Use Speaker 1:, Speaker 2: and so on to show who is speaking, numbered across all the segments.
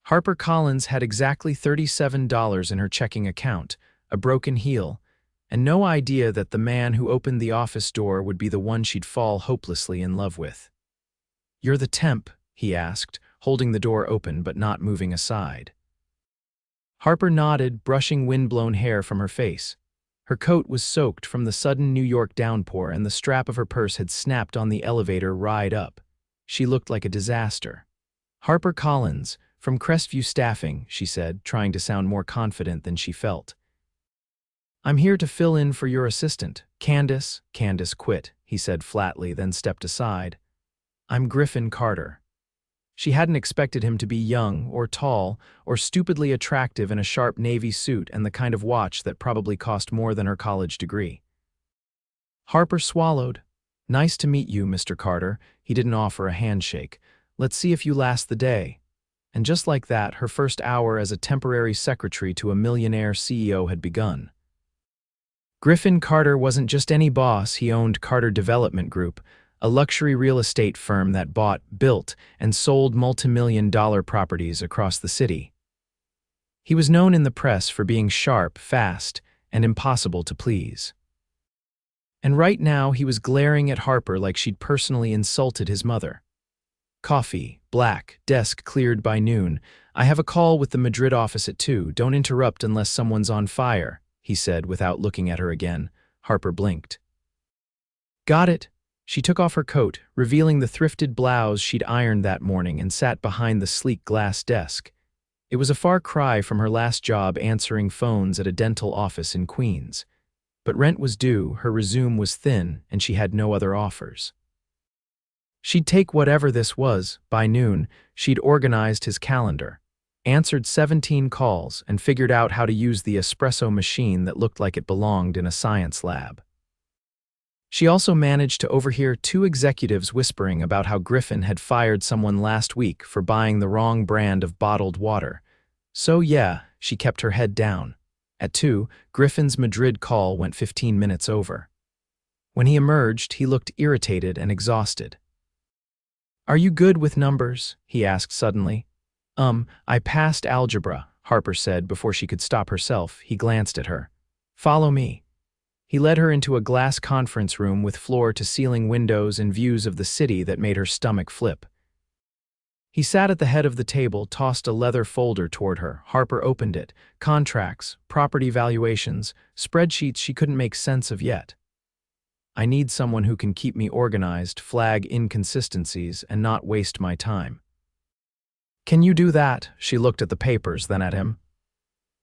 Speaker 1: Harper Collins had exactly $37 in her checking account, a broken heel, and no idea that the man who opened the office door would be the one she'd fall hopelessly in love with. "You're the temp?" he asked, holding the door open but not moving aside. Harper nodded, brushing wind-blown hair from her face. Her coat was soaked from the sudden New York downpour, and the strap of her purse had snapped on the elevator ride up. She looked like a disaster. "Harper Collins, from Crestview Staffing," she said, trying to sound more confident than she felt. "I'm here to fill in for your assistant, Candace." "Candace quit," he said flatly, then stepped aside. "I'm Griffin Carter." She hadn't expected him to be young or tall or stupidly attractive in a sharp navy suit and the kind of watch that probably cost more than her college degree. Harper swallowed. "Nice to meet you, Mr. Carter." He didn't offer a handshake. "Let's see if you last the day." And just like that, her first hour as a temporary secretary to a millionaire CEO had begun. Griffin Carter wasn't just any boss. He owned Carter Development Group, a luxury real estate firm that bought, built, and sold multi-million-dollar properties across the city. He was known in the press for being sharp, fast, and impossible to please. And right now he was glaring at Harper like she'd personally insulted his mother. "Coffee, black, desk cleared by noon. I have a call with the Madrid office at 2. Don't interrupt unless someone's on fire," he said without looking at her again. Harper blinked. "Got it." She took off her coat, revealing the thrifted blouse she'd ironed that morning, and sat behind the sleek glass desk. It was a far cry from her last job answering phones at a dental office in Queens. But rent was due, her resume was thin, and she had no other offers. She'd take whatever this was. By noon, she'd organized his calendar, answered 17 calls, and figured out how to use the espresso machine that looked like it belonged in a science lab. She also managed to overhear 2 executives whispering about how Griffin had fired someone last week for buying the wrong brand of bottled water. So yeah, she kept her head down. At 2, Griffin's Madrid call went 15 minutes over. When he emerged, he looked irritated and exhausted. "Are you good with numbers?" he asked suddenly. I passed algebra," Harper said before she could stop herself. He glanced at her. "Follow me." He led her into a glass conference room with floor-to-ceiling windows and views of the city that made her stomach flip. He sat at the head of the table, tossed a leather folder toward her. Harper opened it. Contracts, property valuations, spreadsheets she couldn't make sense of yet. "I need someone who can keep me organized, flag inconsistencies, and not waste my time." "Can you do that?" She looked at the papers, then at him.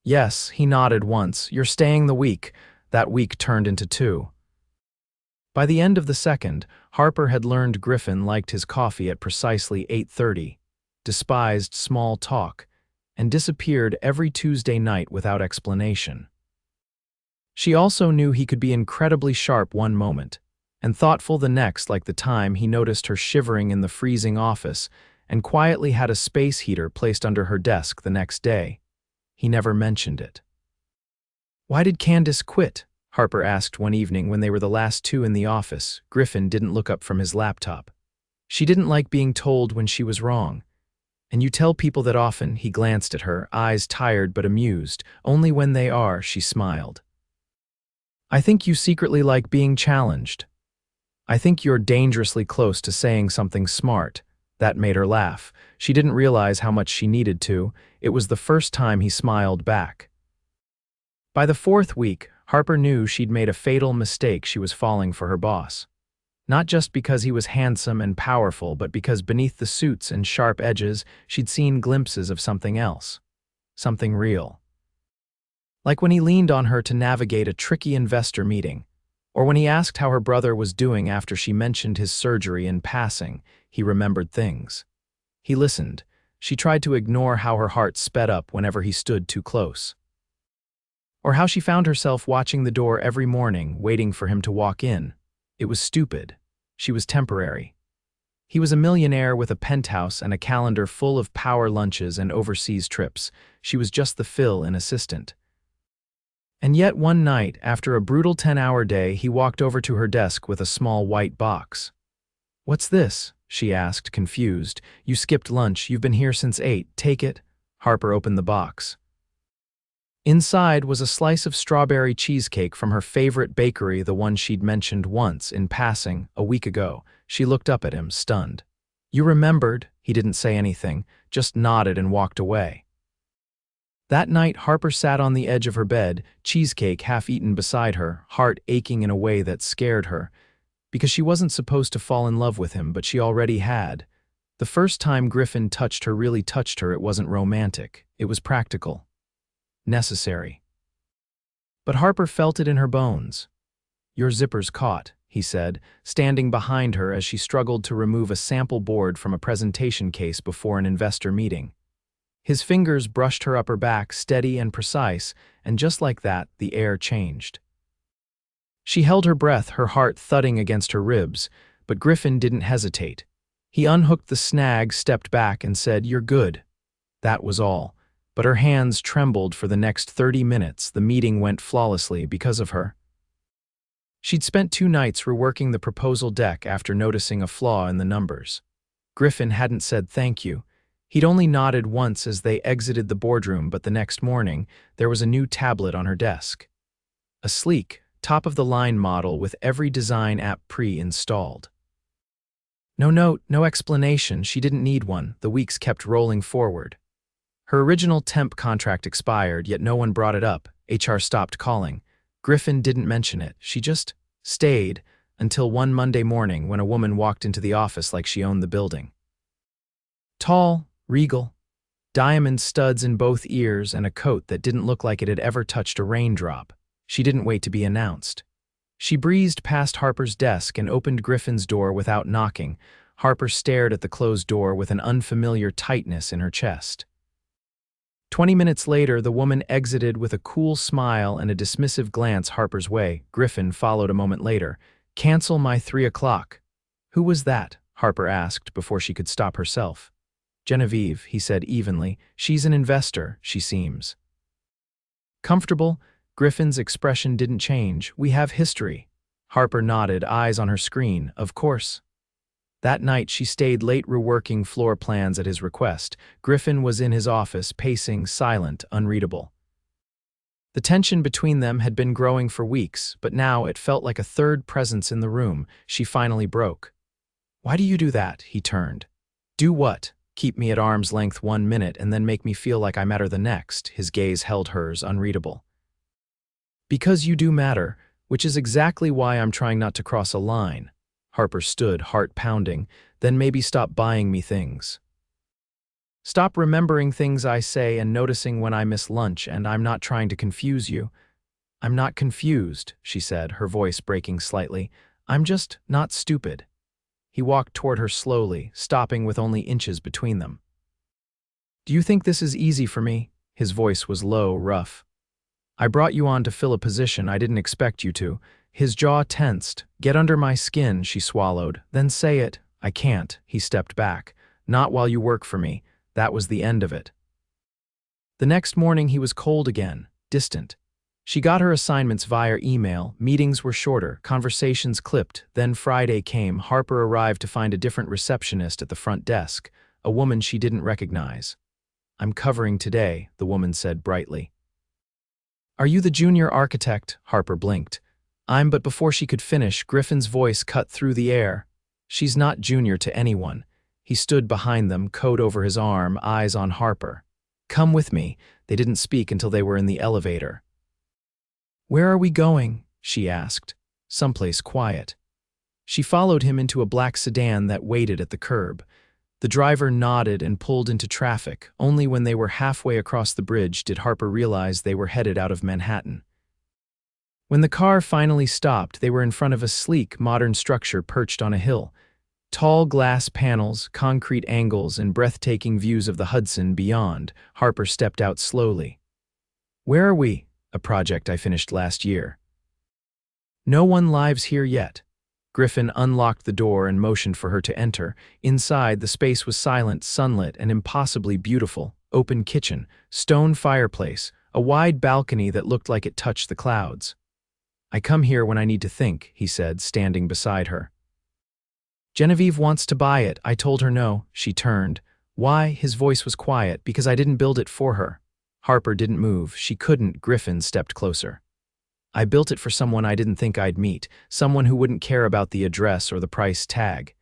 Speaker 1: "Yes," he nodded once. "You're staying the week." That week turned into 2. By the end of the second, Harper had learned Griffin liked his coffee at precisely 8:30, despised small talk, and disappeared every Tuesday night without explanation. She also knew he could be incredibly sharp one moment, and thoughtful the next, like the time he noticed her shivering in the freezing office and quietly had a space heater placed under her desk the next day. He never mentioned it. "Why did Candace quit?" Harper asked one evening when they were the last 2 in the office. Griffin didn't look up from his laptop. "She didn't like being told when she was wrong." "And you tell people that often?" He glanced at her, eyes tired but amused. "Only when they are," she smiled. "I think you secretly like being challenged." "I think you're dangerously close to saying something smart." That made her laugh. She didn't realize how much she needed to. It was the first time he smiled back. By the 4th week, Harper knew she'd made a fatal mistake. She was falling for her boss. Not just because he was handsome and powerful, but because beneath the suits and sharp edges, she'd seen glimpses of something else. Something real. Like when he leaned on her to navigate a tricky investor meeting, or when he asked how her brother was doing after she mentioned his surgery in passing. He remembered things. He listened. She tried to ignore how her heart sped up whenever he stood too close. Or how she found herself watching the door every morning, waiting for him to walk in. It was stupid. She was temporary. He was a millionaire with a penthouse and a calendar full of power lunches and overseas trips. She was just the fill-in assistant. And yet one night, after a brutal 10-hour day, he walked over to her desk with a small white box. "What's this?" she asked, confused. "You skipped lunch. You've been here since 8. Take it." Harper opened the box. Inside was a slice of strawberry cheesecake from her favorite bakery, the one she'd mentioned once, in passing, a week ago. She looked up at him, stunned. "You remembered?" He didn't say anything, just nodded and walked away. That night, Harper sat on the edge of her bed, cheesecake half-eaten beside her, heart aching in a way that scared her, because she wasn't supposed to fall in love with him, but she already had. The first time Griffin really touched her, it wasn't romantic. It was practical. Necessary. But Harper felt it in her bones. "Your zipper's caught," he said, standing behind her as she struggled to remove a sample board from a presentation case before an investor meeting. His fingers brushed her upper back, steady and precise, and just like that, the air changed. She held her breath, her heart thudding against her ribs, but Griffin didn't hesitate. He unhooked the snag, stepped back, and said, "You're good." That was all. But her hands trembled for the next 30 minutes. The meeting went flawlessly because of her. She'd spent 2 nights reworking the proposal deck after noticing a flaw in the numbers. Griffin hadn't said thank you. He'd only nodded once as they exited the boardroom, but the next morning, there was a new tablet on her desk. A sleek, top-of-the-line model with every design app pre-installed. No note, no explanation, she didn't need one. The weeks kept rolling forward. Her original temp contract expired, yet no one brought it up. HR stopped calling. Griffin didn't mention it. She just stayed until one Monday morning when a woman walked into the office like she owned the building. Tall, regal, diamond studs in both ears and a coat that didn't look like it had ever touched a raindrop. She didn't wait to be announced. She breezed past Harper's desk and opened Griffin's door without knocking. Harper stared at the closed door with an unfamiliar tightness in her chest. 20 minutes later, the woman exited with a cool smile and a dismissive glance Harper's way. Griffin followed a moment later. "Cancel my 3 o'clock. "Who was that?" Harper asked before she could stop herself. "Genevieve," he said evenly. "She's an investor, she seems." Comfortable? Griffin's expression didn't change. "We have history." Harper nodded, eyes on her screen. "Of course." That night, she stayed late reworking floor plans at his request. Griffin was in his office, pacing, silent, unreadable. The tension between them had been growing for weeks, but now it felt like a third presence in the room. She finally broke. "Why do you do that?" He turned. "Do what? Keep me at arm's length 1 minute and then make me feel like I matter the next." His gaze held hers, unreadable. "Because you do matter, which is exactly why I'm trying not to cross a line." Harper stood, heart pounding. "Then maybe stop buying me things. Stop remembering things I say and noticing when I miss lunch, and I'm not trying to confuse you." "I'm not confused," she said, her voice breaking slightly. "I'm just not stupid." He walked toward her slowly, stopping with only inches between them. "Do you think this is easy for me?" His voice was low, rough. "I brought you on to fill a position I didn't expect you to." His jaw tensed. "Get under my skin," she swallowed. "Then say it." "I can't." He stepped back. "Not while you work for me." That was the end of it. The next morning he was cold again, distant. She got her assignments via email. Meetings were shorter, conversations clipped. Then Friday came. Harper arrived to find a different receptionist at the front desk, a woman she didn't recognize. "I'm covering today," the woman said brightly. "Are you the junior architect?" Harper blinked. But before she could finish, Griffin's voice cut through the air. "She's not junior to anyone." He stood behind them, coat over his arm, eyes on Harper. "Come with me." They didn't speak until they were in the elevator. "Where are we going?" she asked. "Someplace quiet." She followed him into a black sedan that waited at the curb. The driver nodded and pulled into traffic. Only when they were halfway across the bridge did Harper realize they were headed out of Manhattan. When the car finally stopped, they were in front of a sleek, modern structure perched on a hill. Tall glass panels, concrete angles, and breathtaking views of the Hudson beyond. Harper stepped out slowly. "Where are we?" "A project I finished last year." "No one lives here yet." Griffin unlocked the door and motioned for her to enter. Inside, the space was silent, sunlit, and impossibly beautiful. Open kitchen, stone fireplace, a wide balcony that looked like it touched the clouds. "I come here when I need to think," he said, standing beside her. "Genevieve wants to buy it." I told her no. She turned. Why? His voice was quiet. Because I didn't build it for her. Harper didn't move. She couldn't. Griffin stepped closer. I built it for someone I didn't think I'd meet, someone who wouldn't care about the address or the price tag.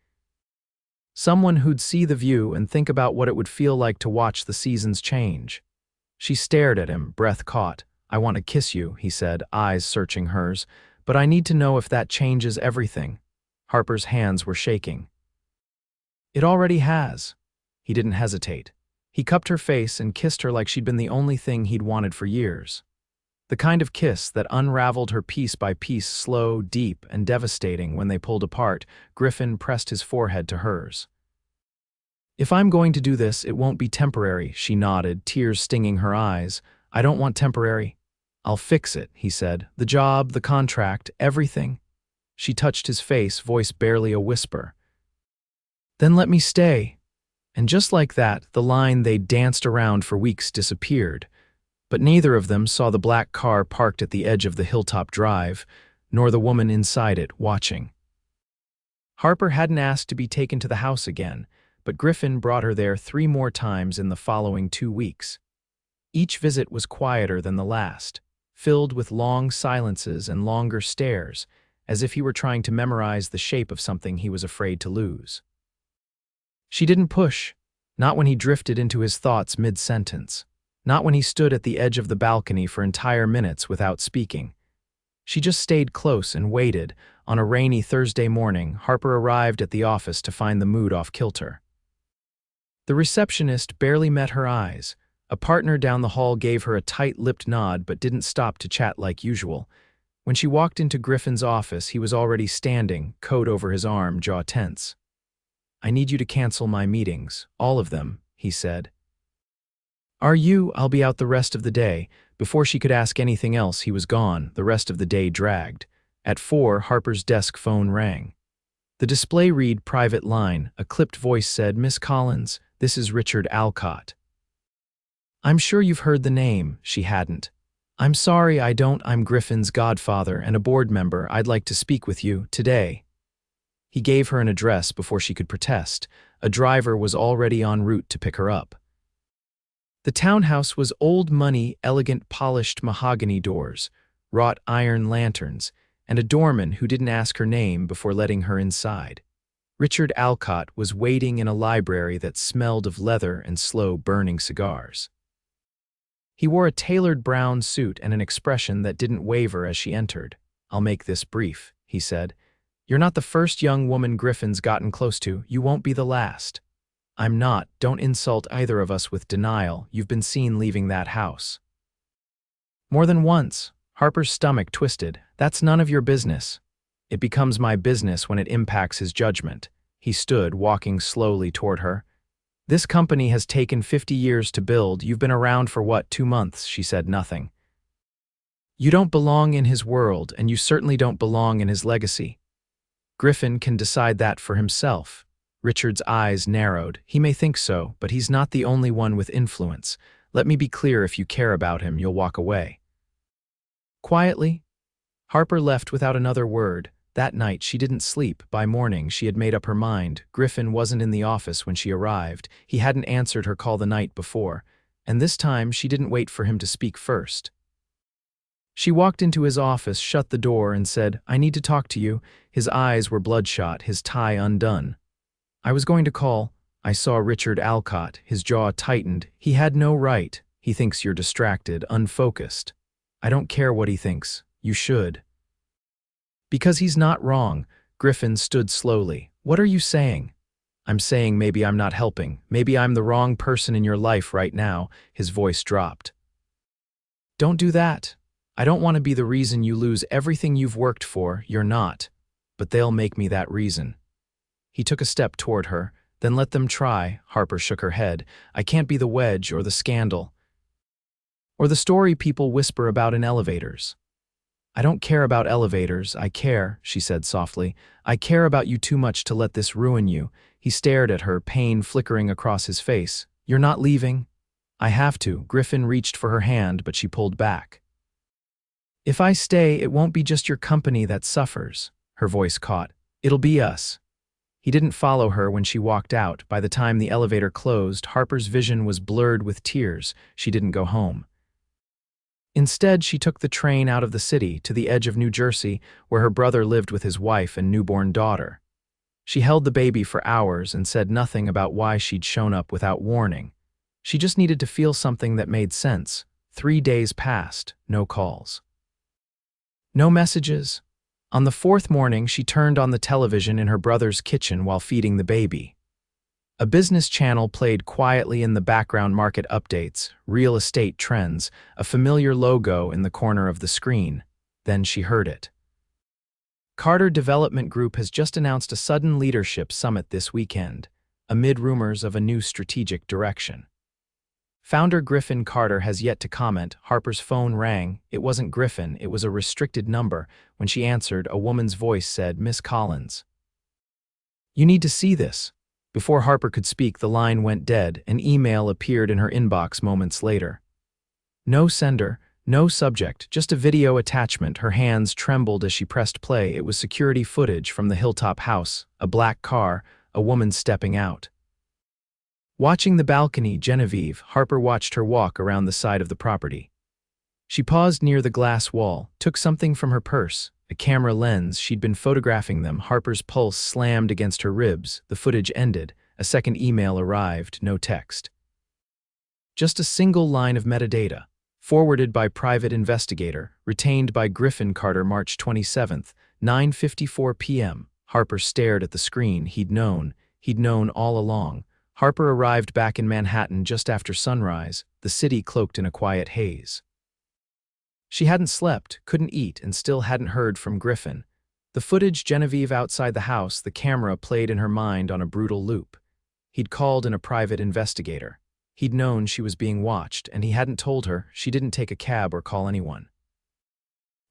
Speaker 1: Someone who'd see the view and think about what it would feel like to watch the seasons change. She stared at him, breath caught. I want to kiss you, he said, eyes searching hers, but I need to know if that changes everything. Harper's hands were shaking. It already has. He didn't hesitate. He cupped her face and kissed her like she'd been the only thing he'd wanted for years. The kind of kiss that unraveled her piece by piece, slow, deep, and devastating. When they pulled apart, Griffin pressed his forehead to hers. If I'm going to do this, it won't be temporary, she nodded, tears stinging her eyes. I don't want temporary. I'll fix it, he said. The job, the contract, everything. She touched his face, voice barely a whisper. Then let me stay. And just like that, the line they'd danced around for weeks disappeared. But neither of them saw the black car parked at the edge of the hilltop drive, nor the woman inside it, watching. Harper hadn't asked to be taken to the house again, but Griffin brought her there 3 more times in the following 2 weeks. Each visit was quieter than the last, filled with long silences and longer stares, as if he were trying to memorize the shape of something he was afraid to lose. She didn't push, not when he drifted into his thoughts mid-sentence. Not when he stood at the edge of the balcony for entire minutes without speaking. She just stayed close and waited. On a rainy Thursday morning, Harper arrived at the office to find the mood off kilter. The receptionist barely met her eyes. A partner down the hall gave her a tight-lipped nod but didn't stop to chat like usual. When she walked into Griffin's office, he was already standing, coat over his arm, jaw tense. I need you to cancel my meetings, all of them, he said. Are you? I'll be out the rest of the day. Before she could ask anything else, he was gone. The rest of the day dragged. At 4, Harper's desk phone rang. The display read private line. A clipped voice said, Miss Collins, this is Richard Alcott. I'm sure you've heard the name. She hadn't. I'm sorry I don't. I'm Griffin's godfather and a board member. I'd like to speak with you today. He gave her an address before she could protest. A driver was already en route to pick her up. The townhouse was old money, elegant polished mahogany doors, wrought iron lanterns, and a doorman who didn't ask her name before letting her inside. Richard Alcott was waiting in a library that smelled of leather and slow burning cigars. He wore a tailored brown suit and an expression that didn't waver as she entered. I'll make this brief, he said. You're not the first young woman Griffin's gotten close to. You won't be the last. I'm not. Don't insult either of us with denial. You've been seen leaving that house. More than once. Harper's stomach twisted. That's none of your business. It becomes my business when it impacts his judgment. He stood, walking slowly toward her. This company has taken 50 years to build. You've been around for what, 2 months? She said nothing. You don't belong in his world, and you certainly don't belong in his legacy. Griffin can decide that for himself. Richard's eyes narrowed. He may think so, but he's not the only one with influence. Let me be clear, if you care about him, you'll walk away. Quietly, Harper left without another word. That night, she didn't sleep. By morning, she had made up her mind. Griffin wasn't in the office when she arrived. He hadn't answered her call the night before, and this time she didn't wait for him to speak first. She walked into his office, shut the door, and said, I need to talk to you. His eyes were bloodshot, his tie undone. I was going to call. I saw Richard Alcott. His jaw tightened. He had no right. He thinks you're distracted, unfocused. I don't care what he thinks. You should. Because he's not wrong. Griffin stood slowly. What are you saying? I'm saying maybe I'm not helping. Maybe I'm the wrong person in your life right now. His voice dropped. Don't do that. I don't want to be the reason you lose everything you've worked for. You're not. But they'll make me that reason. He took a step toward her. Then let them try. Harper shook her head. I can't be the wedge or the scandal. Or the story people whisper about in elevators. I don't care about elevators. I care, she said softly. I care about you too much to let this ruin you. He stared at her, pain flickering across his face. You're not leaving? I have to. Griffin reached for her hand, but she pulled back. If I stay, it won't be just your company that suffers. Her voice caught. It'll be us. He didn't follow her when she walked out. By the time the elevator closed, Harper's vision was blurred with tears. She didn't go home. Instead, she took the train out of the city to the edge of New Jersey, where her brother lived with his wife and newborn daughter. She held the baby for hours and said nothing about why she'd shown up without warning. She just needed to feel something that made sense. 3 days passed, no calls. No messages. On the fourth morning, she turned on the television in her brother's kitchen while feeding the baby. A business channel played quietly in the background. Market updates, real estate trends, a familiar logo in the corner of the screen. Then she heard it. Carter Development Group has just announced a sudden leadership summit this weekend, amid rumors of a new strategic direction. Founder Griffin Carter has yet to comment. Harper's phone rang. It wasn't Griffin, it was a restricted number. When she answered, a woman's voice said, "Miss Collins." "You need to see this." Before Harper could speak, the line went dead. An email appeared in her inbox moments later. No sender, no subject, just a video attachment. Her hands trembled as she pressed play. It was security footage from the Hilltop house, a black car, a woman stepping out. Watching the balcony, Genevieve, Harper watched her walk around the side of the property. She paused near the glass wall, took something from her purse, a camera lens. She'd been photographing them. Harper's pulse slammed against her ribs. The footage ended. A second email arrived, no text. Just a single line of metadata, forwarded by private investigator, retained by Griffin Carter, March 27th, 9:54 p.m. Harper stared at the screen. He'd known all along. Harper arrived back in Manhattan just after sunrise, the city cloaked in a quiet haze. She hadn't slept, couldn't eat, and still hadn't heard from Griffin. The footage, Genevieve outside the house, the camera played in her mind on a brutal loop. He'd called in a private investigator. He'd known she was being watched, and he hadn't told her. She didn't take a cab or call anyone.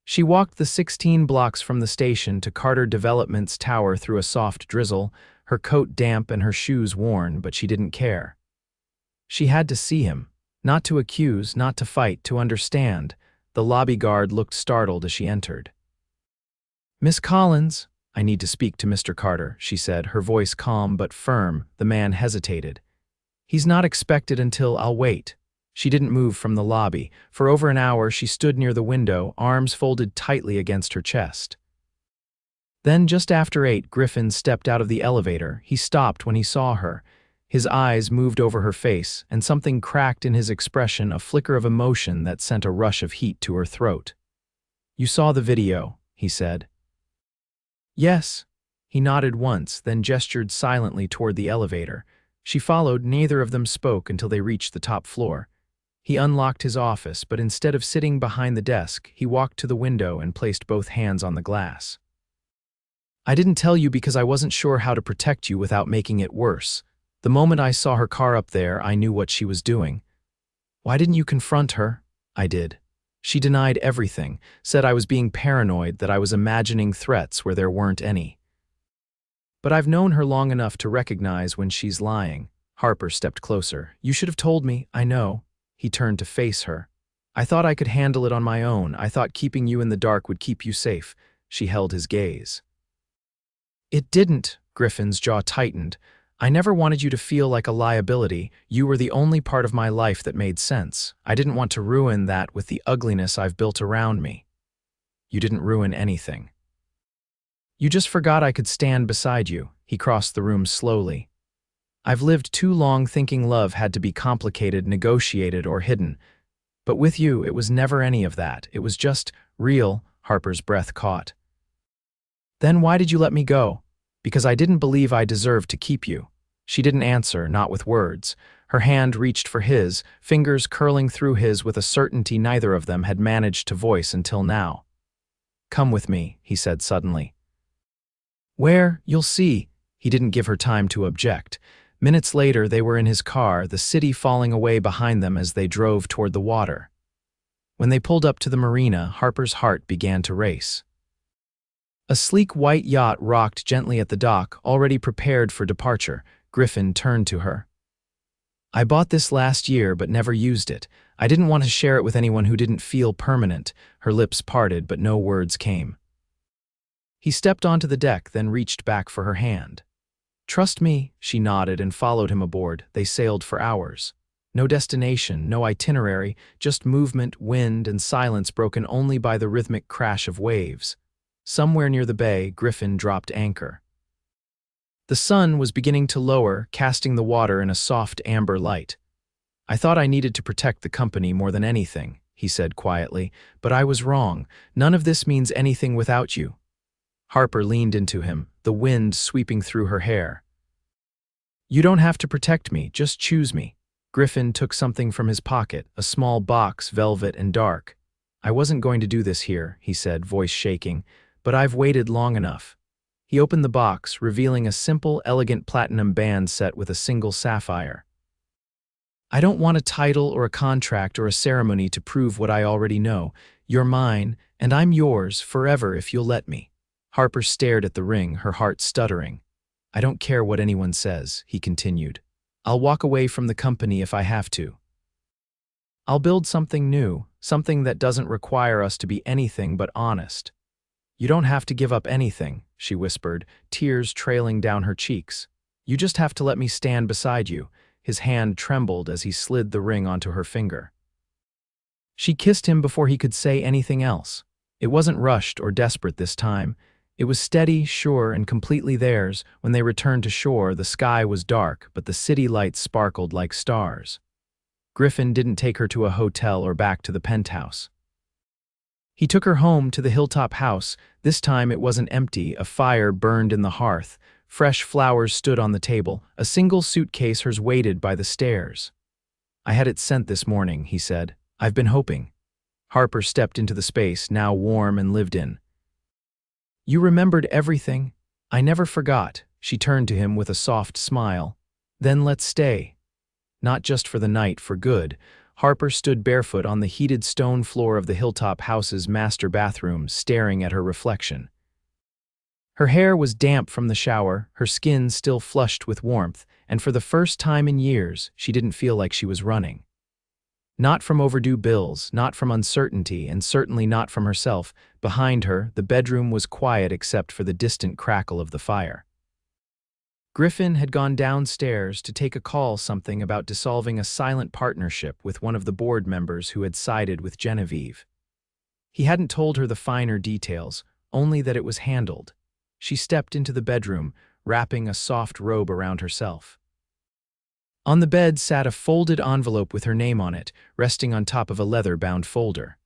Speaker 1: She walked the 16 blocks from the station to Carter Development's tower through a soft drizzle, her coat damp and her shoes worn, but she didn't care. She had to see him, not to accuse, not to fight, to understand. The lobby guard looked startled as she entered. "Miss Collins, I need to speak to Mr. Carter," she said, her voice calm but firm. The man hesitated. "He's not expected until I'll wait." She didn't move from the lobby. For over an hour, she stood near the window, arms folded tightly against her chest. Then, just after 8, Griffin stepped out of the elevator. He stopped when he saw her. His eyes moved over her face, and something cracked in his expression, a flicker of emotion that sent a rush of heat to her throat. "You saw the video," he said. "Yes." He nodded once, then gestured silently toward the elevator. She followed. Neither of them spoke until they reached the top floor. He unlocked his office, but instead of sitting behind the desk, he walked to the window and placed both hands on the glass. "I didn't tell you because I wasn't sure how to protect you without making it worse. The moment I saw her car up there, I knew what she was doing." "Why didn't you confront her?" "I did. She denied everything, said I was being paranoid, that I was imagining threats where there weren't any. But I've known her long enough to recognize when she's lying." Harper stepped closer. "You should have told me, I know." He turned to face her. "I thought I could handle it on my own. I thought keeping you in the dark would keep you safe." She held his gaze. "It didn't." Griffin's jaw tightened. "I never wanted you to feel like a liability. You were the only part of my life that made sense. I didn't want to ruin that with the ugliness I've built around me." "You didn't ruin anything. You just forgot I could stand beside you." He crossed the room slowly. "I've lived too long thinking love had to be complicated, negotiated, or hidden. But with you, it was never any of that. It was just real." Harper's breath caught. "Then why did you let me go?" "Because I didn't believe I deserved to keep you." She didn't answer, not with words. Her hand reached for his, fingers curling through his with a certainty neither of them had managed to voice until now. "Come with me," he said suddenly. "Where? You'll see." He didn't give her time to object. Minutes later, they were in his car, the city falling away behind them as they drove toward the water. When they pulled up to the marina, Harper's heart began to race. A sleek white yacht rocked gently at the dock, already prepared for departure. Griffin turned to her. "I bought this last year but never used it. I didn't want to share it with anyone who didn't feel permanent." Her lips parted, but no words came. He stepped onto the deck, then reached back for her hand. Trust me, she nodded and followed him aboard. They sailed for hours. No destination, no itinerary, just movement, wind, and silence broken only by the rhythmic crash of waves. Somewhere near the bay, Griffin dropped anchor. The sun was beginning to lower, casting the water in a soft amber light. "I thought I needed to protect the company more than anything," he said quietly, "but I was wrong. None of this means anything without you." Harper leaned into him, the wind sweeping through her hair. "You don't have to protect me, just choose me." Griffin took something from his pocket, a small box, velvet and dark. "I wasn't going to do this here," he said, voice shaking, "but I've waited long enough." He opened the box, revealing a simple, elegant platinum band set with a single sapphire. "I don't want a title or a contract or a ceremony to prove what I already know. You're mine, and I'm yours forever if you'll let me." Harper stared at the ring, her heart stuttering. "I don't care what anyone says," he continued. "I'll walk away from the company if I have to. I'll build something new, something that doesn't require us to be anything but honest." "You don't have to give up anything," she whispered, tears trailing down her cheeks. "You just have to let me stand beside you." His hand trembled as he slid the ring onto her finger. She kissed him before he could say anything else. It wasn't rushed or desperate this time. It was steady, sure, and completely theirs. When they returned to shore, the sky was dark, but the city lights sparkled like stars. Griffin didn't take her to a hotel or back to the penthouse. He took her home to the hilltop house. This time it wasn't empty. A fire burned in the hearth. Fresh flowers stood on the table. A single suitcase hers waited by the stairs. "I had it sent this morning," he said. "I've been hoping." Harper stepped into the space, now warm and lived in. "You remembered everything?" "I never forgot." She turned to him with a soft smile. "Then let's stay." Not just for the night, for good. Harper stood barefoot on the heated stone floor of the hilltop house's master bathroom, staring at her reflection. Her hair was damp from the shower, her skin still flushed with warmth, and for the first time in years, she didn't feel like she was running. Not from overdue bills, not from uncertainty, and certainly not from herself. Behind her, the bedroom was quiet except for the distant crackle of the fire. Griffin had gone downstairs to take a call, something about dissolving a silent partnership with one of the board members who had sided with Genevieve. He hadn't told her the finer details, only that it was handled. She stepped into the bedroom, wrapping a soft robe around herself. On the bed sat a folded envelope with her name on it, resting on top of a leather-bound folder.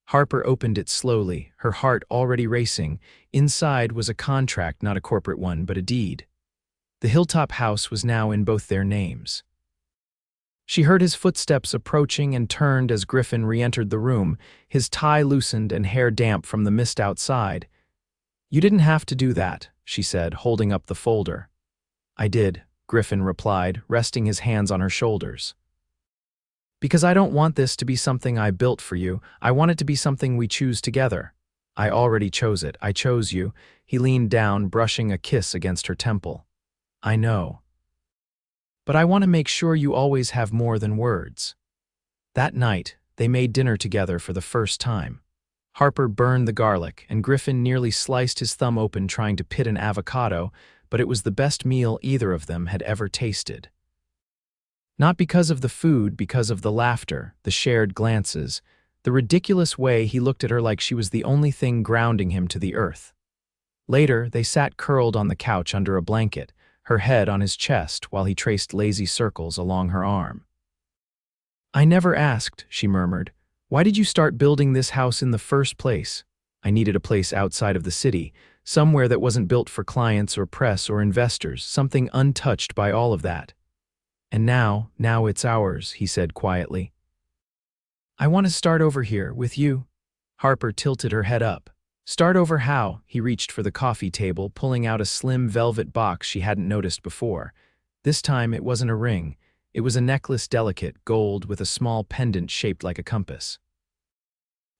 Speaker 1: Harper opened it slowly, her heart already racing. Inside was a contract, not a corporate one, but a deed. The hilltop house was now in both their names. She heard his footsteps approaching and turned as Griffin re-entered the room, his tie loosened and hair damp from the mist outside. "You didn't have to do that," she said, holding up the folder. "I did," Griffin replied, resting his hands on her shoulders. "Because I don't want this to be something I built for you. I want it to be something we choose together." "I already chose it. I chose you." He leaned down, brushing a kiss against her temple. "I know. But I want to make sure you always have more than words." That night, they made dinner together for the first time. Harper burned the garlic, and Griffin nearly sliced his thumb open trying to pit an avocado, but it was the best meal either of them had ever tasted. Not because of the food, because of the laughter, the shared glances, the ridiculous way he looked at her like she was the only thing grounding him to the earth. Later, they sat curled on the couch under a blanket, her head on his chest while he traced lazy circles along her arm. "I never asked," she murmured. "Why did you start building this house in the first place?" "I needed a place outside of the city, somewhere that wasn't built for clients or press or investors, something untouched by all of that. And now it's ours," he said quietly. "I want to start over here, with you." Harper tilted her head up. "Start over how?" He reached for the coffee table, pulling out a slim velvet box she hadn't noticed before. This time it wasn't a ring. It was a necklace, delicate, gold, with a small pendant shaped like a compass.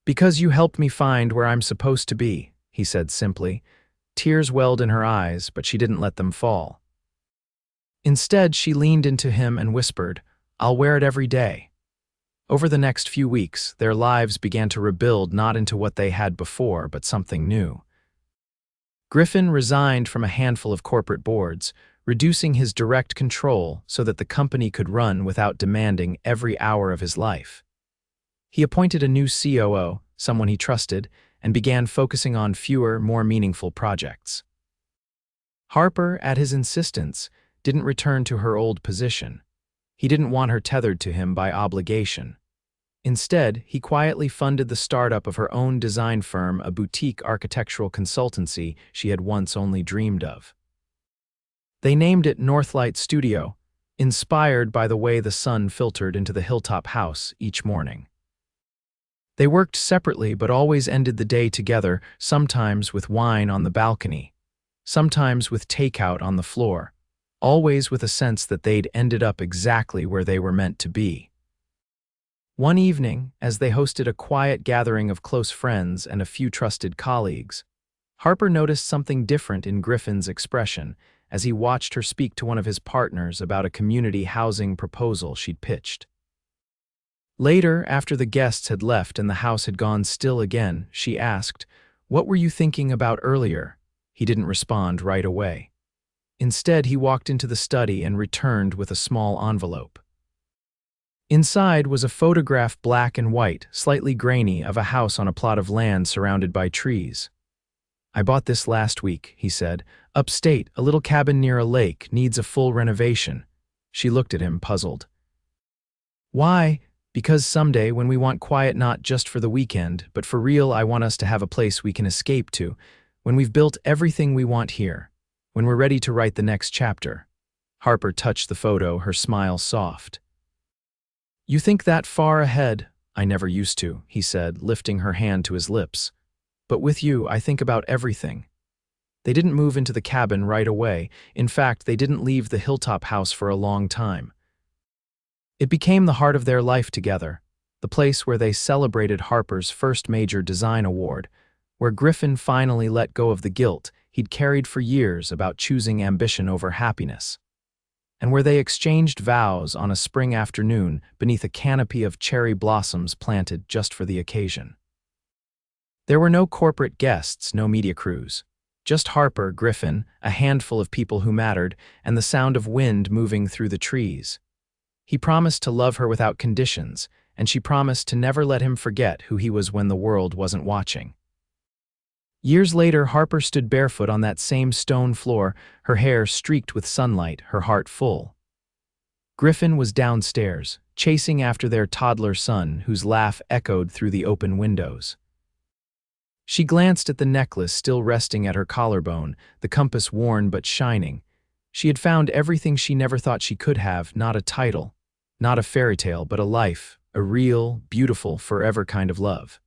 Speaker 1: "Because you helped me find where I'm supposed to be," he said simply. Tears welled in her eyes, but she didn't let them fall. Instead, she leaned into him and whispered, "I'll wear it every day." Over the next few weeks, their lives began to rebuild, not into what they had before, but something new. Griffin resigned from a handful of corporate boards, reducing his direct control so that the company could run without demanding every hour of his life. He appointed a new COO, someone he trusted, and began focusing on fewer, more meaningful projects. Harper, at his insistence, didn't return to her old position. He didn't want her tethered to him by obligation. Instead, he quietly funded the startup of her own design firm, a boutique architectural consultancy she had once only dreamed of. They named it Northlight Studio, inspired by the way the sun filtered into the hilltop house each morning. They worked separately but always ended the day together, sometimes with wine on the balcony, sometimes with takeout on the floor, always with a sense that they'd ended up exactly where they were meant to be. One evening, as they hosted a quiet gathering of close friends and a few trusted colleagues, Harper noticed something different in Griffin's expression as he watched her speak to one of his partners about a community housing proposal she'd pitched. Later, after the guests had left and the house had gone still again, she asked, "What were you thinking about earlier?" He didn't respond right away. Instead, he walked into the study and returned with a small envelope. Inside was a photograph, black and white, slightly grainy, of a house on a plot of land surrounded by trees. "I bought this last week," he said. "Upstate, a little cabin near a lake, needs a full renovation." She looked at him, puzzled. "Why?" "Because someday, when we want quiet not just for the weekend, but for real, I want us to have a place we can escape to, when we've built everything we want here, when we're ready to write the next chapter." Harper touched the photo, her smile soft. "You think that far ahead?" "I never used to," he said, lifting her hand to his lips. "But with you, I think about everything." They didn't move into the cabin right away. In fact, they didn't leave the hilltop house for a long time. It became the heart of their life together, the place where they celebrated Harper's first major design award, where Griffin finally let go of the guilt he'd carried for years about choosing ambition over happiness, and where they exchanged vows on a spring afternoon beneath a canopy of cherry blossoms planted just for the occasion. There were no corporate guests, no media crews. Just Harper, Griffin, a handful of people who mattered, and the sound of wind moving through the trees. He promised to love her without conditions, and she promised to never let him forget who he was when the world wasn't watching. Years later, Harper stood barefoot on that same stone floor, her hair streaked with sunlight, her heart full. Griffin was downstairs, chasing after their toddler son, whose laugh echoed through the open windows. She glanced at the necklace still resting at her collarbone, the compass worn but shining. She had found everything she never thought she could have, not a title, not a fairy tale, but a life, a real, beautiful, forever kind of love.